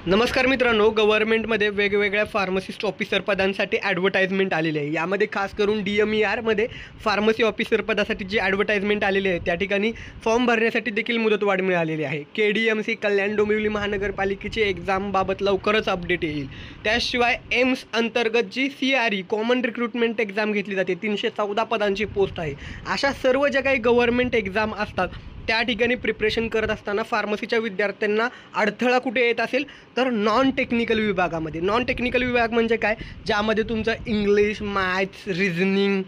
नमस्कार मित्रांनो, गव्हर्नमेंटमध्ये वेगवेगळ्या फार्मसिस्ट ऑफिसर पदांसाठी ॲडव्हर्टाइजमेंट आलेली आहे। यामध्ये खास करून DMERमध्ये फार्मसी ऑफिसर पदासाठी जी ॲडव्हर्टाइजमेंट आलेली आहे त्या ठिकाणी फॉर्म भरण्यासाठी देखील मुदतवाढ मिळालेली आहे। KDMC कल्याण डोंबिवली महानगरपालिकेची एक्झामबाबत लवकरच अपडेट येईल। त्याशिवाय एम्स अंतर्गत जी CRE कॉमन रिक्रुटमेंट एक्झाम घेतली जाते 314 पदांची पोस्ट आहे। अशा सर्व ज्या काही गव्हर्नमेंट एक्झाम असतात त्या ठिकाणी प्रिपरेशन करत असताना फार्मसीच्या विद्यार्थ्यांना अडथळा कुठे येत असेल तर नॉन टेक्निकल विभागामध्ये। नॉन टेक्निकल विभाग म्हणजे काय, ज्यामध्ये तुमचं इंग्लिश, मॅथ्स, रिझनिंग,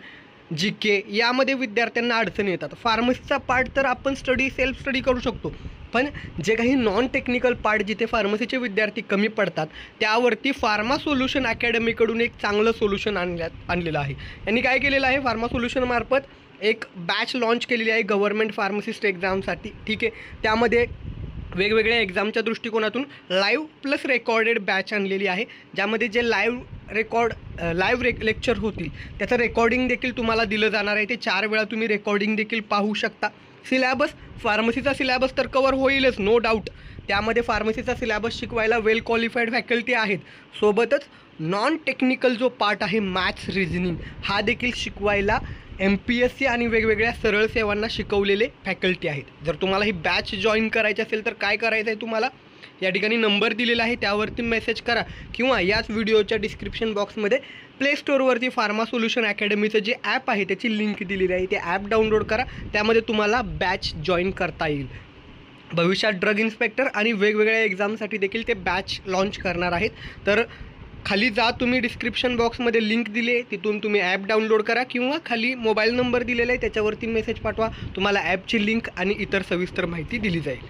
GK यामध्ये विद्यार्थ्यांना अडचणी येतात। फार्मसीचा पार्ट तर आपण सेल्फ स्टडी करू शकतो, पण जे काही नॉन टेक्निकल पार्ट जिथे फार्मसीचे विद्यार्थी कमी पडतात त्यावरती फार्मा सोल्युशन अकॅडमीकडून एक चांगलं सोल्युशन आणलेलं आहे। यांनी काय केलेलं आहे, फार्मा सोल्युशनमार्फत एक बॅच लॉन्च केलेली आहे गव्हर्नमेंट फार्मसिस्ट एक्झामसाठी। ठीक आहे, त्यामध्ये वेगवेगळ्या एक्झामच्या दृष्टिकोनातून लाईव्ह प्लस रेकॉर्डेड बॅच आणलेली आहे, ज्यामध्ये जे लाईव्ह लेक्चर होतील त्याचं रेकॉर्डिंग देखील तुम्हाला दिलं जाणार आहे। ते 4 वेळा तुम्ही रेकॉर्डिंग देखील पाहू शकता। सिलॅबस, फार्मसीचा सिलॅबस तर कवर होईलच नो डाऊट, त्यामध्ये फार्मसीचा सिलॅबस शिकवायला वेल क्वालिफाईड फॅकल्टी आहेत। सोबतच नॉन टेक्निकल जो पार्ट आहे मॅथ्स, रिझनिंग हा देखील शिकवायला MPSC आणि वेगवेगळ्या सरळ सेवांना शिकवलेले फॅकल्टी आहेत। जर तुम्हाला ही बॅच जॉईन करायची असेल तर काय करायचं आहे, तुम्हाला या ठिकाणी नंबर दिलेला आहे त्यावरती मेसेज करा किंवा याच व्हिडिओच्या डिस्क्रिप्शन बॉक्समध्ये प्ले स्टोअरवरती फार्मा सोल्युशन अकॅडमीचं जे ॲप आहे त्याची लिंक दिलेली आहे, ते ॲप डाउनलोड करा। त्यामध्ये तुम्हाला बॅच जॉईन करता येईल। भविष्यात ड्रग इन्स्पेक्टर आणि वेगवेगळ्या एक्झामसाठी देखील ते बॅच लॉन्च करणार आहेत। तर खाली जा, तुम्ही डिस्क्रिप्शन बॉक्समध्ये लिंक दिली आहे तिथून तुम्ही ॲप डाउनलोड करा किंवा खाली मोबाईल नंबर दिलेला आहे त्याच्यावरती मेसेज पाठवा, तुम्हाला ॲपची लिंक आणि इतर सविस्तर माहिती दिली जाईल।